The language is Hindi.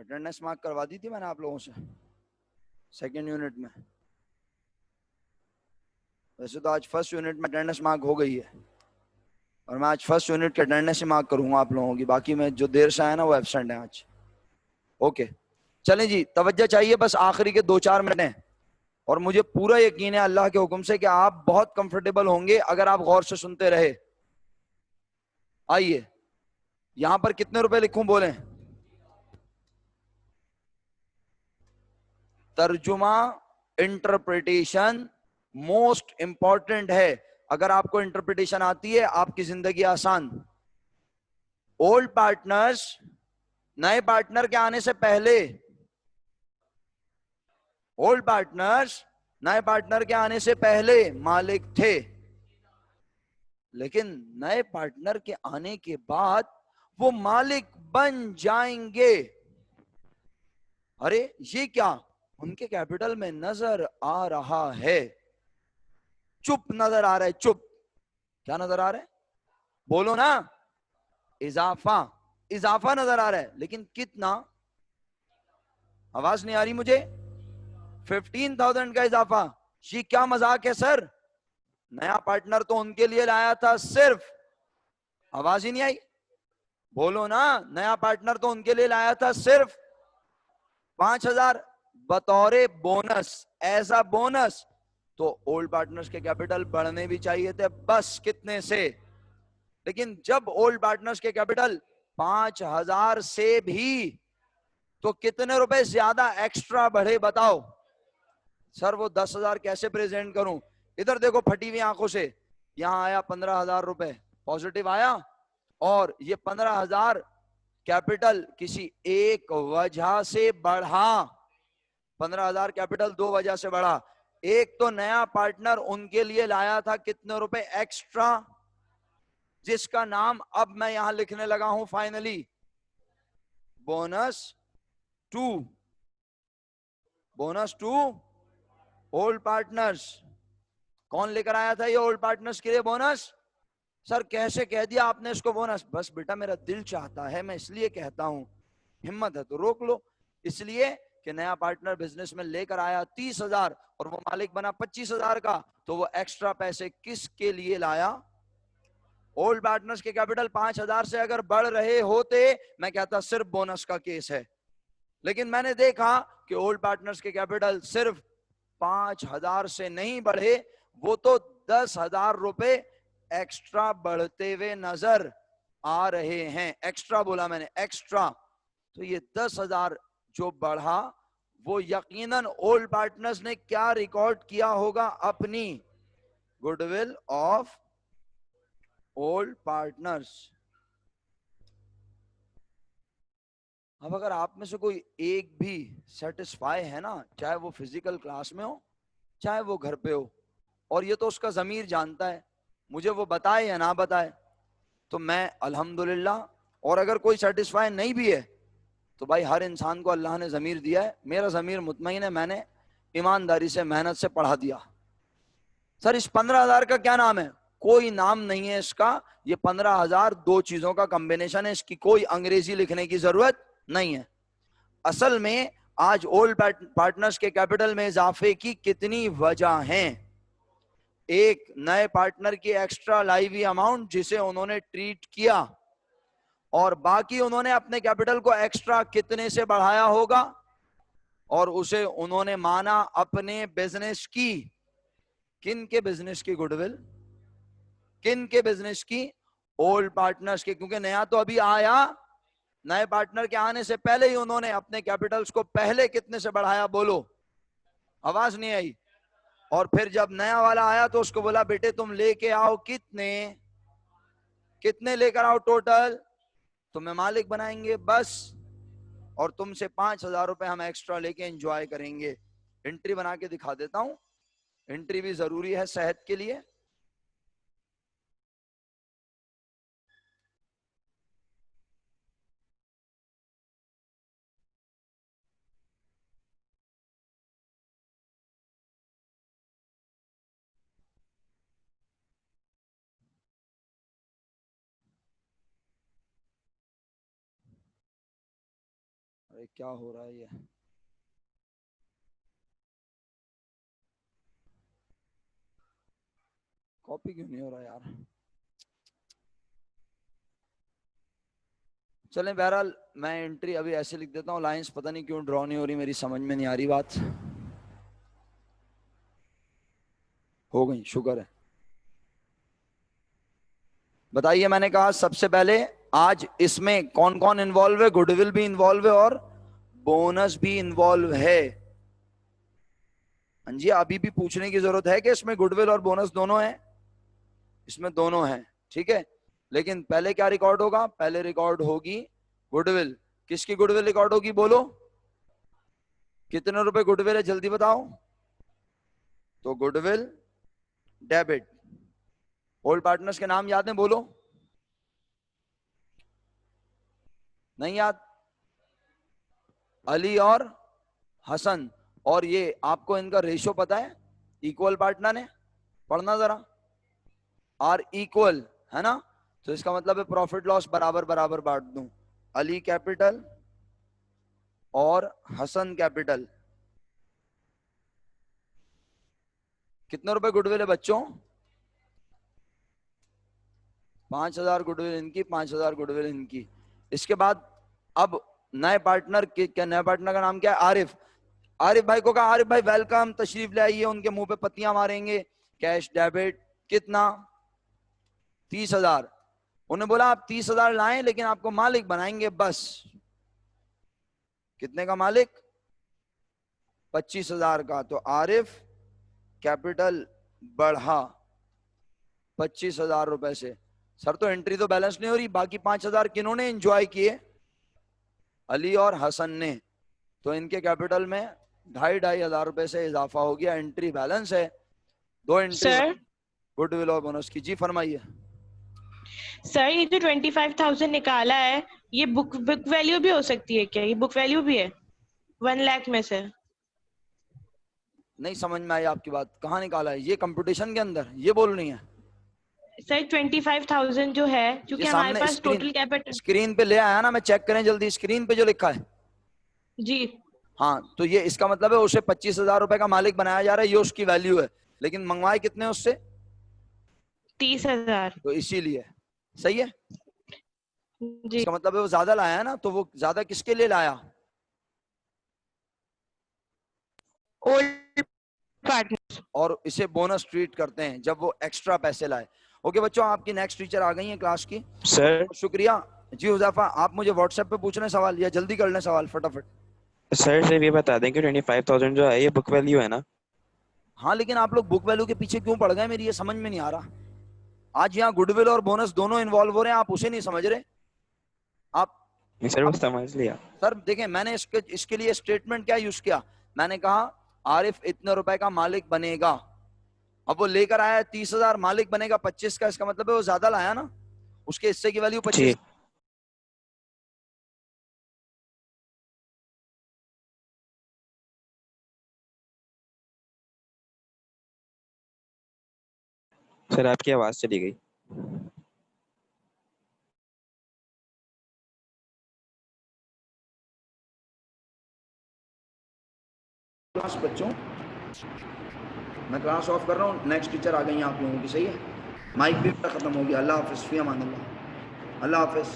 अटेंडेंस मार्क करवा दी थी मैंने आप लोगों से सेकेंड यूनिट में। वैसे तो आज फर्स्ट यूनिट में अटेंडेंस मार्क हो गई है और मैं आज फर्स्ट यूनिट की अटेंडेंस ही मार्क करूंगा आप लोगों की। बाकी में जो देर से आया ना वो एब्सेंट है आज। ओके चलें जी, तवज्जो चाहिए, बस आखिरी के 2-4 मिनट हैं और मुझे पूरा यकीन है अल्लाह के हुक्म से कि आप बहुत कंफर्टेबल होंगे अगर आप गौर से सुनते रहे। आइए, यहां पर कितने रुपए लिखूं बोलें? तर्जुमा, इंटरप्रिटेशन मोस्ट इंपॉर्टेंट है। अगर आपको इंटरप्रिटेशन आती है आपकी जिंदगी आसान। ओल्ड पार्टनर्स नए पार्टनर के आने से पहले, ओल्ड पार्टनर्स नए पार्टनर के आने से पहले मालिक थे, लेकिन नए पार्टनर के आने के बाद वो मालिक बन जाएंगे। अरे ये क्या, उनके कैपिटल में नजर आ रहा है, चुप नजर आ रहा है, चुप। क्या नजर आ रहा है? बोलो ना। इजाफा, इजाफा नजर आ रहा है, लेकिन कितना? आवाज नहीं आ रही मुझे। 15,000 का इजाफा। ये क्या मजाक है सर? नया पार्टनर तो उनके लिए लाया था सिर्फ, आवाज ही नहीं आई, बोलो ना। नया पार्टनर तो उनके लिए लाया था सिर्फ 5,000 बतौरे बोनस। ऐसा बोनस तो ओल्ड पार्टनर्स के कैपिटल बढ़ने भी चाहिए थे, बस कितने से? लेकिन जब ओल्ड पार्टनर्स के कैपिटल 5,000 से भी तो कितने रुपए ज्यादा एक्स्ट्रा बढ़े बताओ? सर वो 10,000 कैसे प्रेजेंट करूं? इधर देखो फटी हुई आंखों से, यहां आया 15,000 रुपए पॉजिटिव आया, और ये 15,000 कैपिटल किसी एक वजह से बढ़ा। 15,000 कैपिटल दो वजह से बढ़ा। एक तो नया पार्टनर उनके लिए लाया था कितने रुपए एक्स्ट्रा, जिसका नाम अब मैं यहां लिखने लगा हूं finally, bonus to. Bonus to old partners. कौन लेकर आया था ये ओल्ड पार्टनर्स के लिए बोनस? सर कैसे कह दिया आपने इसको बोनस? बस बेटा मेरा दिल चाहता है, मैं इसलिए कहता हूं, हिम्मत है तो रोक लो। इसलिए कि नया पार्टनर बिजनेस में लेकर आया 30,000 और वो मालिक बना 25,000 का, तो वो एक्स्ट्रा पैसे किसके लिए लाया? ओल्ड पार्टनर्स के कैपिटल 5,000 से अगर बढ़ रहे होते, मैं कहता सिर्फ बोनस का केस है। लेकिन मैंने देखा कि ओल्ड पार्टनर्स के कैपिटल सिर्फ 5,000 से नहीं बढ़े, वो तो 10,000 रुपए एक्स्ट्रा बढ़ते हुए नजर आ रहे हैं। एक्स्ट्रा बोला मैंने, एक्स्ट्रा। तो ये 10,000 जो बढ़ा, वो यकीनन ओल्ड पार्टनर्स ने क्या रिकॉर्ड किया होगा? अपनी गुडविल ऑफ ओल्ड पार्टनर्स। अब अगर आप में से कोई एक भी सेटिस्फाई है ना, चाहे वो फिजिकल क्लास में हो चाहे वो घर पे हो, और ये तो उसका जमीर जानता है, मुझे वो बताए या ना बताए, तो मैं अल्हम्दुलिल्लाह। और अगर कोई सेटिस्फाई नहीं भी है तो भाई हर इंसान को अल्लाह ने जमीर दिया है, मेरा जमीर मुतमईन है, मैंने ईमानदारी से मेहनत से पढ़ा दिया। सर इस 15,000 का क्या नाम है? कोई नाम नहीं है इसका। ये 15,000 दो चीजों का कॉम्बिनेशन है, इसकी कोई अंग्रेजी लिखने की जरूरत नहीं है। असल में आज ओल्ड पार्टनर्स के कैपिटल में इजाफे की कितनी वजह हैं? एक, नए पार्टनर की एक्स्ट्रा लाई हुई अमाउंट जिसे उन्होंने ट्रीट किया, और बाकी उन्होंने अपने कैपिटल को एक्स्ट्रा कितने से बढ़ाया होगा, और उसे उन्होंने माना अपने बिजनेस की। किन के बिजनेस की गुडविल? किन के बिजनेस की? ओल्ड पार्टनर्स के, क्योंकि नया तो अभी आया। नए पार्टनर के आने से पहले ही उन्होंने अपने कैपिटल्स को पहले कितने से बढ़ाया? बोलो, आवाज नहीं आई। और फिर जब नया वाला आया तो उसको बोला बेटे तुम लेके आओ कितने, कितने लेकर आओ टोटल, तुम्हें मालिक बनाएंगे बस, और तुमसे 5,000 रुपए हम एक्स्ट्रा लेके एंजॉय करेंगे। एंट्री बना के दिखा देता हूं, एंट्री भी जरूरी है सेहत के लिए। अरे क्या हो रहा है ये? कॉपी क्यों नहीं हो रहा यार? चलें, बहरहाल मैं एंट्री अभी ऐसे लिख देता हूँ, लाइंस पता नहीं क्यों ड्रॉ नहीं हो रही, मेरी समझ में नहीं आ रही बात। हो गई, शुक्र है। बताइए, मैंने कहा सबसे पहले आज इसमें कौन कौन इन्वॉल्व है? गुडविल भी इन्वॉल्व है और बोनस भी इन्वॉल्व है। हाँ जी, अभी भी पूछने की जरूरत है कि इसमें गुडविल और बोनस दोनों है? इसमें दोनों है, ठीक है। लेकिन पहले क्या रिकॉर्ड होगा? पहले रिकॉर्ड होगी गुडविल। किसकी गुडविल रिकॉर्ड होगी बोलो? कितने रुपए गुडविल है जल्दी बताओ। तो गुडविल डेबिट। ओल्ड पार्टनर्स के नाम याद है बोलो? नहीं याद? अली और हसन। और ये आपको इनका रेशियो पता है? इक्वल पार्टनर है, पढ़ना जरा। आर इक्वल है ना, तो इसका मतलब है प्रॉफिट लॉस बराबर बराबर बांट दूं। अली कैपिटल और हसन कैपिटल। कितने रुपए गुडविल है बच्चों? 5,000 गुडविल इनकी, 5,000 गुडविल इनकी। इसके बाद अब नए पार्टनर के, क्या नए पार्टनर का नाम क्या है? आरिफ। आरिफ भाई को कहा, आरिफ भाई वेलकम, तशरीफ ले आइए। उनके मुंह पे पत्तियां मारेंगे। कैश डेबिट कितना? 30,000। उन्हें बोला आप 30,000 लाएं, लेकिन आपको मालिक बनाएंगे बस। कितने का मालिक? 25,000 का। तो आरिफ कैपिटल बढ़ा 25,000 रुपए से। सर तो एंट्री तो बैलेंस नहीं हो रही, बाकी 5,000 किन्होंने एंजॉय किए? अली और हसन ने। तो इनके कैपिटल में 2,500 रुपए से इजाफा हो गया। एंट्री बैलेंस है। दो एंट्री सर गुडविल और बोनस की। जी फरमाइए। सर ये जो 25,000 निकाला है, ये बुक वैल्यू भी हो सकती है क्या? ये बुक वैल्यू भी है 1 लाख में से? नहीं समझ में आई आपकी बात, कहाँ निकाला है? ये कंपटीशन के अंदर ये बोल रही है? सर 25,000 जो है, ये क्योंकि हमारे सामने पास स्क्रीन, टोटल कैपिटल। स्क्रीन पे ले आया ना, मैं चेक करें जल्दी स्क्रीन पे जो लिखा है। जी। हाँ, तो ये इसका मतलब है उसे 25,000 रुपए का मालिक बनाया जा रहा है, ये उसकी वैल्यू है। लेकिन मंगवाए कितने उससे? 30,000। तो इसीलिए सही है। जी। इसका मतलब है वो ज्यादा लाया है ना, तो वो ज्यादा किसके लिए लाया? Old partner. और इसे बोनस ट्रीट करते हैं जब वो एक्स्ट्रा पैसे लाए। ओके बच्चों, आपकी नेक्स्ट टीचर आ गई है क्लास की। सर शुक्रिया। जी हुजैफा, आप मुझे व्हाट्सएप पे पूछ रहे हैं सवाल, या जल्दी कर लें सवाल फटाफट। सर सिर्फ ये बता दें कि 25,000 जो है ये बुक वैल्यू है ना? हाँ, लेकिन आप लोग बुक वैल्यू के पीछे क्यों पड़ गए, मेरी ये समझ में नहीं आ रहा। आज यहाँ गुडविल और बोनस दोनों इन्वॉल्व हो रहे हैं, आप उसे नहीं समझ रहे। आप नहीं सर, वो समझ लिया। सर देखें, मैंने इसके लिए स्टेटमेंट क्या यूज किया? मैंने कहा आरिफ इतने रुपए का मालिक बनेगा। अब वो लेकर आया 30,000, मालिक बनेगा 25 का, इसका मतलब है वो ज्यादा लाया ना, उसके हिस्से की वैल्यू 25। जी सर, आपकी आवाज चली गई। क्लास बच्चों, मैं क्लास ऑफ कर रहा हूँ, नेक्स्ट टीचर आ गई हैं आप लोगों की, सही है। माइक भी खत्म हो गया। अल्लाह हाफिज़, फी अमान अल्लाह। अल्लाह हाफिज़।